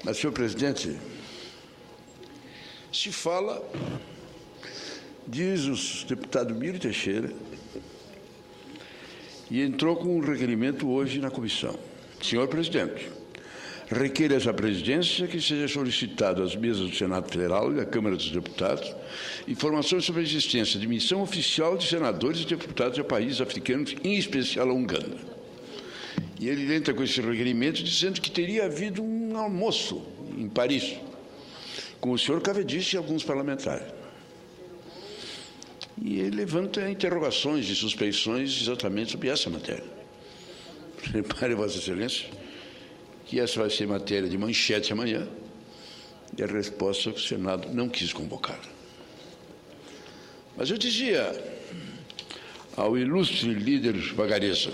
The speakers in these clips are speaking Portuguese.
Mas, senhor presidente, se fala, diz o deputado Miro Teixeira, e entrou com um requerimento hoje na comissão. Senhor presidente, requer essa presidência que seja solicitado às mesas do Senado Federal e da Câmara dos Deputados informações sobre a existência de missão oficial de senadores e deputados a países africanos, em especial a Uganda. E ele entra com esse requerimento dizendo que teria havido um almoço em Paris com o senhor Cavendish e alguns parlamentares. E ele levanta interrogações e suspeições exatamente sobre essa matéria. Repare, Vossa Excelência, que essa vai ser matéria de manchete amanhã, e a resposta é que o Senado não quis convocar. Mas eu dizia ao ilustre líder Vagareza,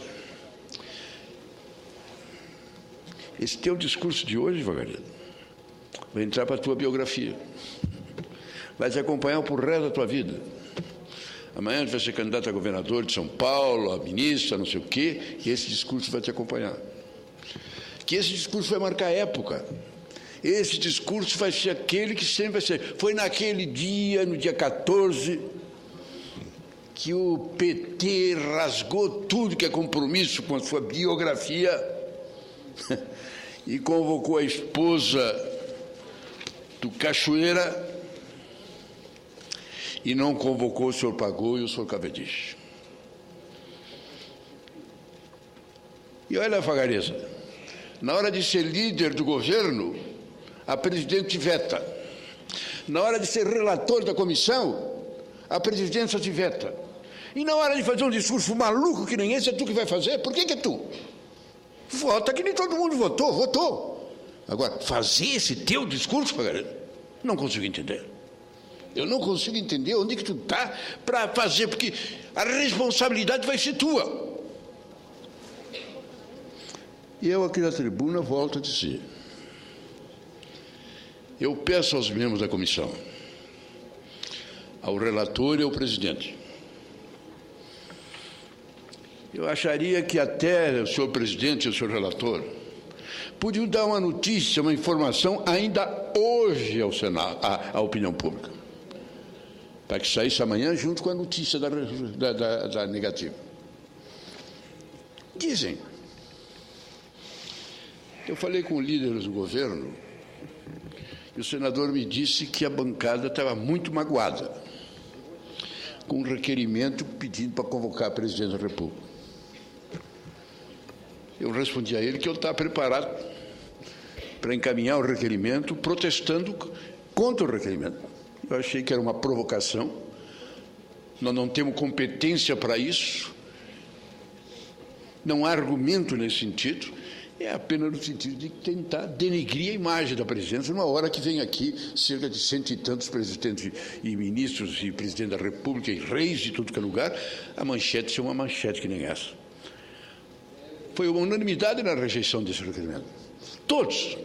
esse teu discurso de hoje, Vagareza, vai entrar para a tua biografia, vai te acompanhar por resto da tua vida. Amanhã tu vai ser candidato a governador de São Paulo, a ministra, não sei o quê, e esse discurso vai te acompanhar. Que esse discurso vai marcar a época. Esse discurso vai ser aquele que sempre vai ser. Foi naquele dia, no dia 14, que o PT rasgou tudo que é compromisso com a sua biografia e convocou a esposa do Cachoeira e não convocou o senhor Pagou e o senhor Cavendish. E olha a Vagareza, na hora de ser líder do governo, a presidente veta. Na hora de ser relator da comissão, a presidência te veta. E na hora de fazer um discurso maluco que nem esse, é tu que vai fazer? Por que é tu? Vota que nem todo mundo votou. Agora, fazer esse teu discurso, Vagareza, não consigo entender. Eu não consigo entender onde que tu está para fazer, porque a responsabilidade vai ser tua. E eu aqui na tribuna volto a dizer, eu peço aos membros da comissão, ao relator e ao presidente, eu acharia que até o senhor presidente e o senhor relator podiam dar uma notícia, uma informação ainda hoje ao Senado, à opinião pública, para que saísse amanhã junto com a notícia da negativa. Dizem, eu falei com líderes do governo e o senador me disse que a bancada estava muito magoada com um requerimento pedindo para convocar a presidente da República. Eu respondi a ele que eu estava preparado para encaminhar o requerimento protestando contra o requerimento. Eu achei que era uma provocação, nós não temos competência para isso, não há argumento nesse sentido, é apenas no sentido de tentar denegrir a imagem da presidência numa hora que vem aqui cerca de 100 e tantos presidentes e ministros e presidente da República e reis de tudo que é lugar, a manchete ser uma manchete que nem essa. Foi uma unanimidade na rejeição desse requerimento. Todos,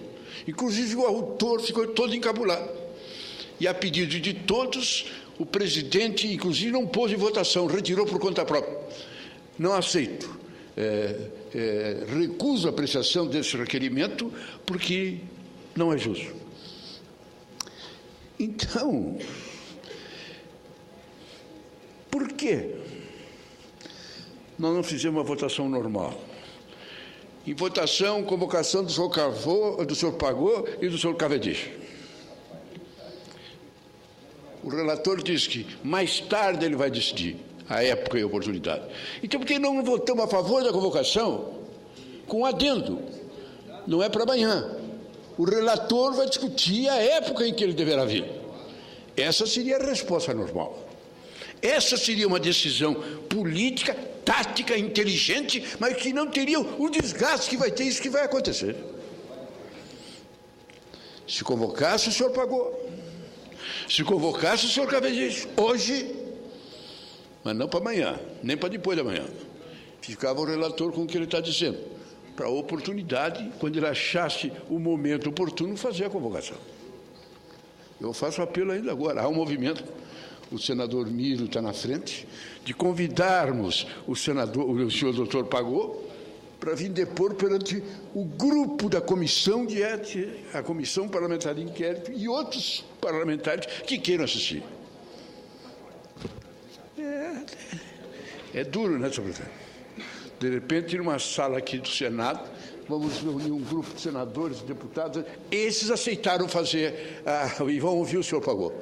inclusive o autor ficou todo encabulado. E a pedido de todos, o presidente, inclusive, não pôs em votação, retirou por conta própria. Não aceito. Recuso a apreciação desse requerimento porque não é justo. Então, por que nós não fizemos uma votação normal? Em votação, convocação do senhor Pagou e do senhor Cavendish. O relator disse que mais tarde ele vai decidir a época e a oportunidade. Então, por que não votamos a favor da convocação com adendo? Não é para amanhã. O relator vai discutir a época em que ele deverá vir. Essa seria a resposta normal. Essa seria uma decisão política, tática, inteligente, mas que não teria o desgaste que vai ter, isso que vai acontecer. Se convocasse, o senhor Pagou. Se convocasse, o senhor Cavendish. Hoje, mas não para amanhã, nem para depois da manhã. Ficava o relator com o que ele está dizendo, para a oportunidade, quando ele achasse o momento oportuno, fazer a convocação. Eu faço apelo ainda agora, há um movimento, o senador Miro está na frente, de convidarmos o senhor doutor Pagou para vir depor perante o grupo da comissão de ética, a comissão parlamentar de inquérito e outros parlamentares que queiram assistir. É duro, né, senhor presidente? De repente, numa sala aqui do Senado, vamos reunir um grupo de senadores e deputados, esses aceitaram fazer, e vão ouvir o senhor Pagô.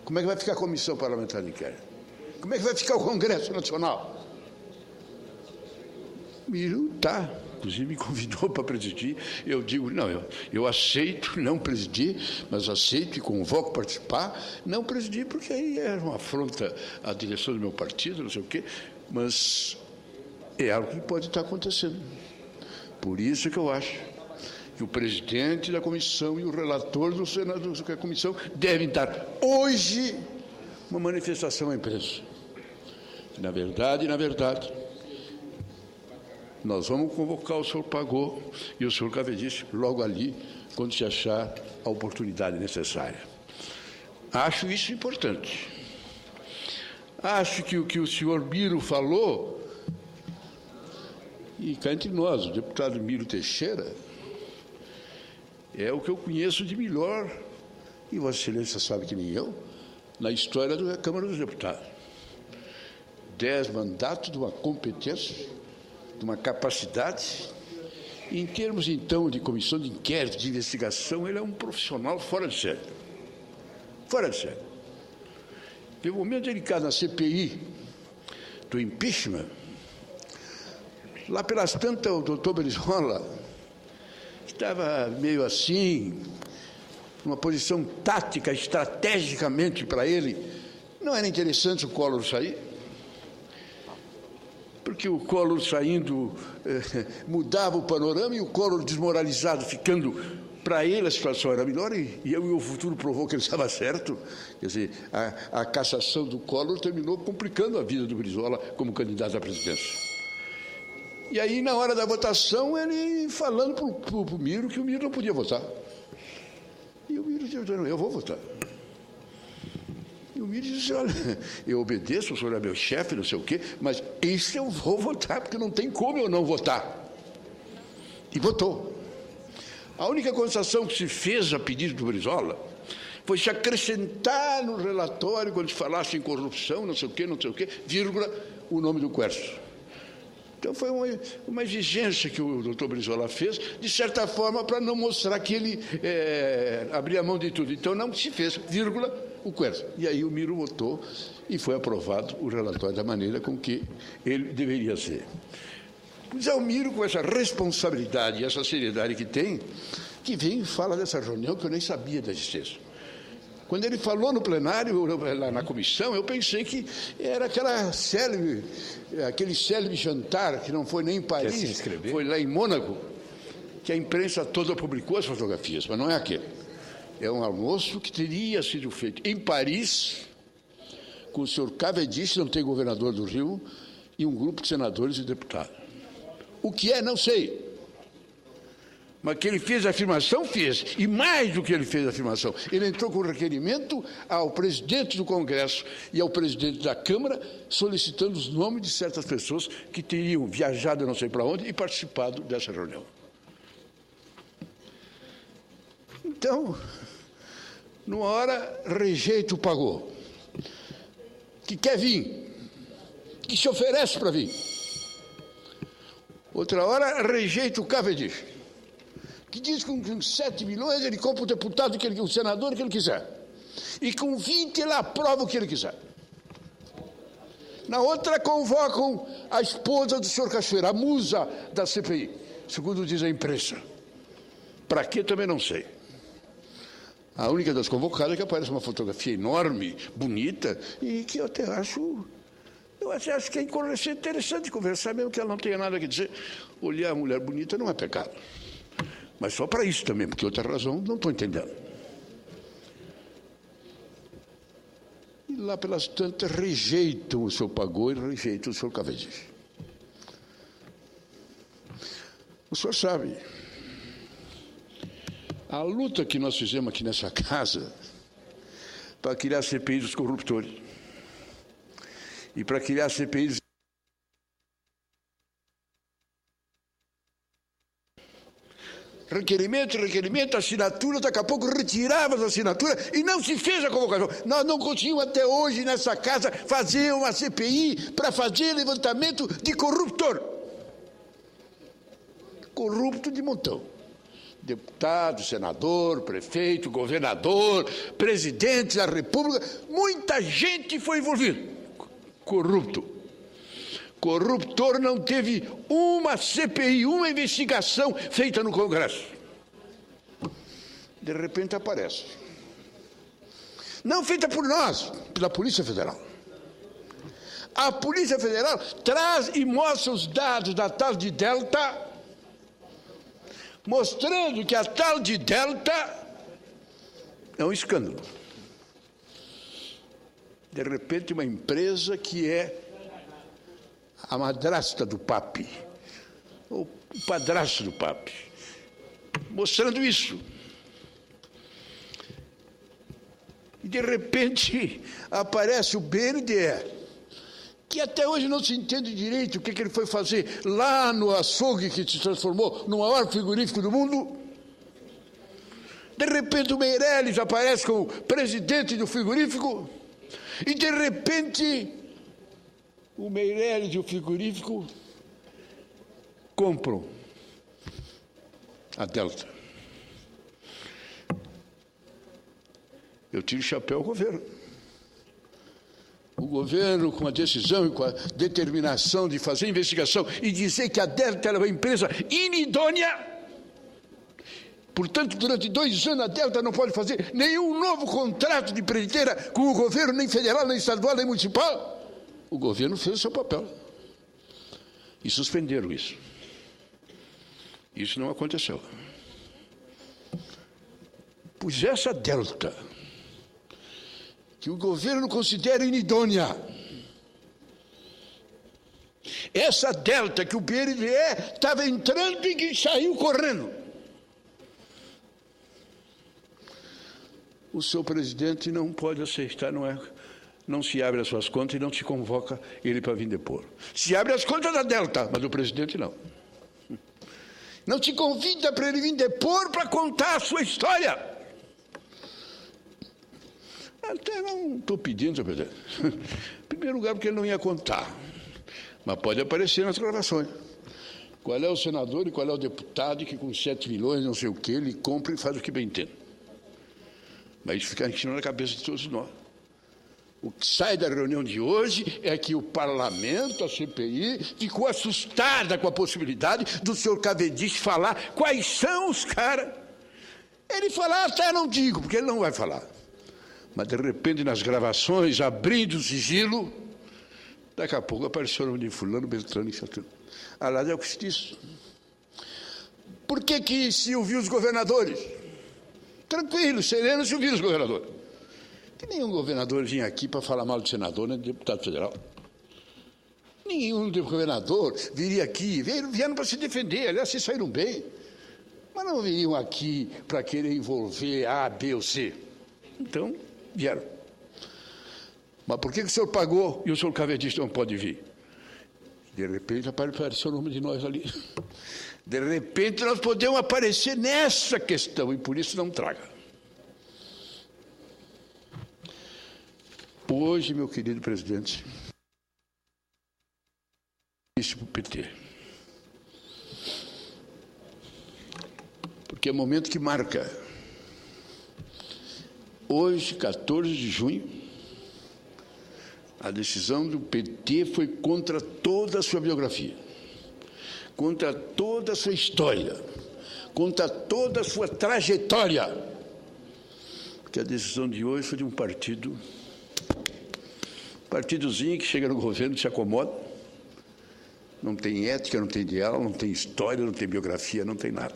Como é que vai ficar a comissão parlamentar de inquérito? Como é que vai ficar o Congresso Nacional? Miro inclusive me convidou para presidir. Eu digo, não, eu aceito não presidir, mas aceito e convoco participar. Não presidir, porque aí é uma afronta à direção do meu partido, não sei o quê, mas é algo que pode estar acontecendo. Por isso que eu acho que o presidente da comissão e o relator do Senado da comissão devem dar hoje uma manifestação à imprensa. Na verdade, nós vamos convocar o senhor Pagô e o senhor Cavaladice logo ali, quando se achar a oportunidade necessária. Acho isso importante. Acho que o que o senhor Miro falou, e cá entre nós, o deputado Miro Teixeira, é o que eu conheço de melhor, e Vossa Excelência sabe que nem eu, na história da Câmara dos Deputados. 10 mandatos de uma competência, de uma capacidade. Em termos, então, de comissão de inquérito, de investigação, ele é um profissional fora de série. Fora de série. Teve um momento delicado na CPI do impeachment. Lá pelas tantas, o doutor Brizola estava meio assim, numa posição tática, estrategicamente para ele. Não era interessante o Collor sair? Porque o Collor saindo mudava o panorama e o Collor desmoralizado, ficando, para ele a situação era melhor e o futuro provou que ele estava certo. Quer dizer, a cassação do Collor terminou complicando a vida do Brizola como candidato à presidência. E aí, na hora da votação, ele falando para o Miro que o Miro não podia votar. E o Miro disse, eu vou votar. E o Miro disse, olha, eu obedeço, o senhor é meu chefe, não sei o quê, mas esse eu vou votar, porque não tem como eu não votar. E votou. A única concessão que se fez a pedido do Brizola foi se acrescentar no relatório, quando se falasse em corrupção, não sei o quê, vírgula, o nome do Quércio. Então, foi uma exigência que o doutor Brizola fez, de certa forma, para não mostrar que ele abria mão de tudo. Então, não se fez, vírgula, o Quércio. E aí o Miro votou e foi aprovado o relatório da maneira com que ele deveria ser. Pois é, o Miro, com essa responsabilidade e essa seriedade que tem, que vem e fala dessa reunião que eu nem sabia da existência. Quando ele falou no plenário, lá na comissão, eu pensei que era aquele célebre jantar, que não foi nem em Paris, foi lá em Mônaco, que a imprensa toda publicou as fotografias, mas não é aquele. É um almoço que teria sido feito em Paris, com o senhor Cavaladice, não tem governador do Rio, e um grupo de senadores e deputados. O que é, não sei. Mas que ele fez a afirmação, fez. E mais do que ele fez a afirmação, ele entrou com requerimento ao presidente do Congresso e ao presidente da Câmara, solicitando os nomes de certas pessoas que teriam viajado não sei para onde e participado dessa reunião. Então, numa hora, rejeita o Pagô, que quer vir, que se oferece para vir. Outra hora, rejeita o Cavaladice, que diz que com 7 milhões ele compra o deputado, o senador que ele quiser. E com 20 ele aprova o que ele quiser. Na outra, convocam a esposa do senhor Cachoeira, a musa da CPI, segundo diz a imprensa. Para quê, também não sei. A única das convocadas é que aparece uma fotografia enorme, bonita, e que eu até acho... Eu até acho que é interessante conversar, mesmo que ela não tenha nada a dizer. Olhar a mulher bonita não é pecado. Mas só para isso também, porque outra razão não estou entendendo. E lá pelas tantas rejeitam o seu Pagô e rejeitam o seu Cavaladice. O senhor sabe, a luta que nós fizemos aqui nessa casa para criar a CPI dos corruptores e para criar a CPI dos requerimento, assinatura, daqui a pouco retirava as assinaturas e não se fez a convocação. Nós não conseguimos até hoje nessa casa fazer uma CPI para fazer levantamento de corruptor. Corrupto de montão. Deputado, senador, prefeito, governador, presidente da República, muita gente foi envolvida. Corrupto. Corruptor não teve uma CPI, uma investigação feita no Congresso. De repente aparece. Não feita por nós, pela Polícia Federal. A Polícia Federal traz e mostra os dados da tal de Delta, mostrando que a tal de Delta é um escândalo. De repente, uma empresa que é a madrasta do papi, ou o padrasto do papi, mostrando isso. E, de repente, aparece o BNDE, que até hoje não se entende direito o que ele foi fazer lá no açougue que se transformou no maior frigorífico do mundo. De repente, o Meirelles aparece como presidente do frigorífico, e, de repente, o Meirelles e o frigorífico compram a Delta. Eu tiro o chapéu ao governo. O governo, com a decisão e com a determinação de fazer investigação e dizer que a Delta era uma empresa inidônea, portanto, durante 2 anos a Delta não pode fazer nenhum novo contrato de empreiteira com o governo, nem federal, nem estadual, nem municipal. O governo fez o seu papel. E suspenderam isso. Isso não aconteceu. Pois essa Delta, que o governo considera inidônea, essa Delta que o BNDE estava entrando e que saiu correndo, o seu presidente não pode aceitar, não se abre as suas contas e não se convoca ele para vir depor. Se abre as contas da Delta, mas o presidente não. Não te convida para ele vir depor para contar a sua história. Até não estou pedindo, senhor presidente. Em primeiro lugar, porque ele não ia contar. Mas pode aparecer nas gravações. Qual é o senador e qual é o deputado que com 7 milhões, não sei o que, ele compra e faz o que bem entende. Mas isso fica enchendo na cabeça de todos nós. O que sai da reunião de hoje é que o parlamento, a CPI, ficou assustada com a possibilidade do senhor Cavendish falar quais são os caras. Ele falar, até não digo, porque ele não vai falar. Mas, de repente, nas gravações, abrindo o sigilo, daqui a pouco apareceu o nome de fulano, Beltrano e Chatano. Aliás, é o que se diz. Por que se ouviu os governadores? Tranquilo, sereno, se ouviu os governadores. Que nenhum governador vinha aqui para falar mal de senador, nem de deputado federal. Nenhum governador viria aqui, vieram para se defender, aliás, se saíram bem. Mas não viriam aqui para querer envolver A, B ou C. Então, vieram. Mas por que o senhor pagou e o senhor Cavendish não pode vir? De repente apareceu o nome de nós ali. De repente nós podemos aparecer nessa questão e por isso não traga. Hoje, meu querido presidente, isso para o PT. Porque é um momento que marca. Hoje, 14 de junho, a decisão do PT foi contra toda a sua biografia, contra toda a sua história, contra toda a sua trajetória. Porque a decisão de hoje foi de um partidozinho que chega no governo, se acomoda, não tem ética, não tem ideal, não tem história, não tem biografia, não tem nada.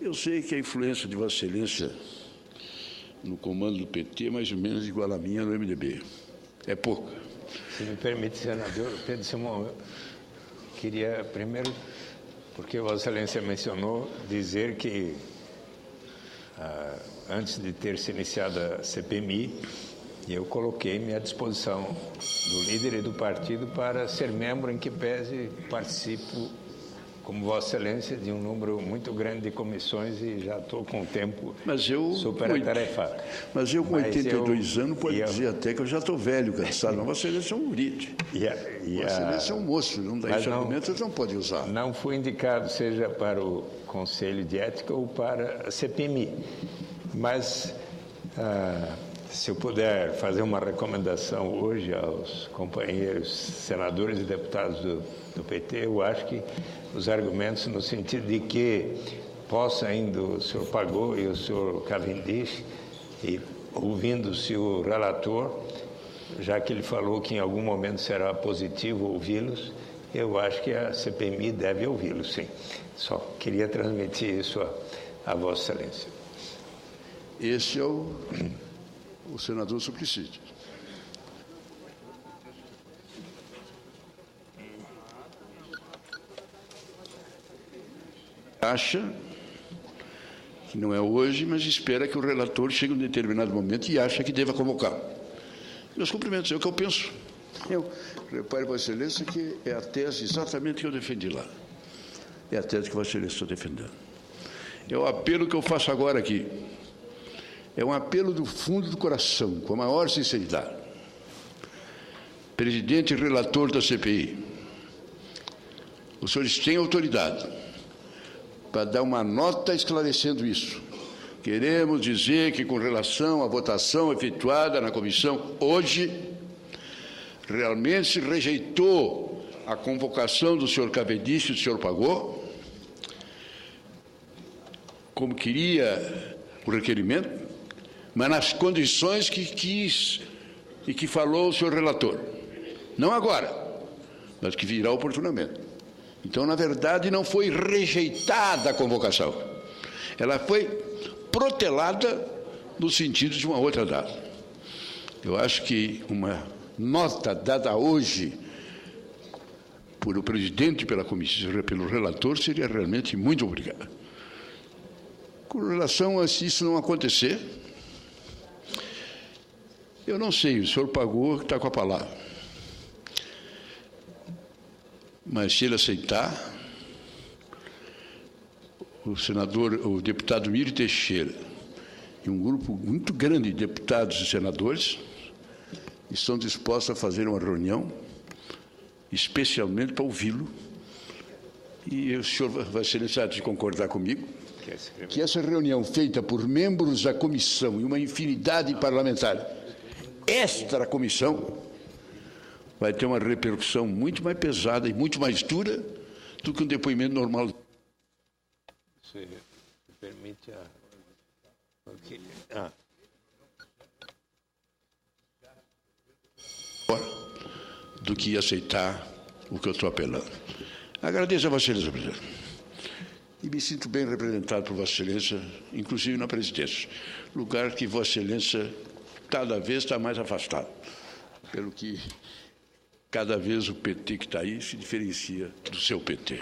Eu sei que a influência de Vossa Excelência no comando do PT é mais ou menos igual à minha no MDB. É pouca. Se me permite, senador Pedro Simão, eu queria primeiro, porque Vossa Excelência mencionou, dizer que antes de ter se iniciado a CPMI, eu coloquei-me à disposição do líder e do partido para ser membro em que pese participo como Vossa Excelência, de um número muito grande de comissões e já estou com o tempo super atarefado. Mas eu, com 82 anos, pode dizer até que eu já estou velho, cansado. Mas Vossa Excelência é um gurite. Vossa Excelência é um moço, não dá esse argumento, vocês não podem usar. Não fui indicado, seja para o Conselho de Ética ou para a CPMI. Mas, se eu puder fazer uma recomendação hoje aos companheiros senadores e deputados do PT, eu acho que os argumentos no sentido de que possa ainda o senhor Pagô e o senhor Cavendish, e ouvindo-se o relator, já que ele falou que em algum momento será positivo ouvi-los, eu acho que a CPMI deve ouvi-los, sim. Só queria transmitir isso a Vossa Excelência. Esse é o senador Suplicy. Acha que não é hoje, mas espera que o relator chegue em um determinado momento e acha que deva convocar. Meus cumprimentos, é o que eu penso. Repare, Vossa Excelência, que é a tese exatamente que eu defendi lá. É a tese que Vossa Excelência está defendendo. É o apelo que eu faço agora aqui. É um apelo do fundo do coração, com a maior sinceridade. Presidente e relator da CPI, os senhores têm autoridade para dar uma nota esclarecendo isso. Queremos dizer que, com relação à votação efetuada na comissão hoje, realmente se rejeitou a convocação do senhor Cavendish e do senhor Pagô, como queria o requerimento, mas nas condições que quis e que falou o senhor relator. Não agora, mas que virá oportunamente. Então, na verdade, não foi rejeitada a convocação. Ela foi protelada no sentido de uma outra data. Eu acho que uma nota dada hoje por o presidente pela comissão, pelo relator, seria realmente muito obrigada. Com relação a se isso não acontecer, eu não sei, o senhor Pagô está com a palavra. Mas se ele aceitar, o deputado Miro Teixeira e um grupo muito grande de deputados e senadores estão dispostos a fazer uma reunião, especialmente para ouvi-lo. E o senhor vai ser necessário de concordar comigo que essa reunião feita por membros da comissão e uma infinidade parlamentar, esta comissão, vai ter uma repercussão muito mais pesada e muito mais dura do que um depoimento normal. Se me permite do que aceitar o que eu estou apelando. Agradeço a Vossa Excelência, presidente. E me sinto bem representado por Vossa Excelência, inclusive na presidência, lugar que Vossa Excelência cada vez está mais afastado, pelo que cada vez o PT que está aí se diferencia do seu PT.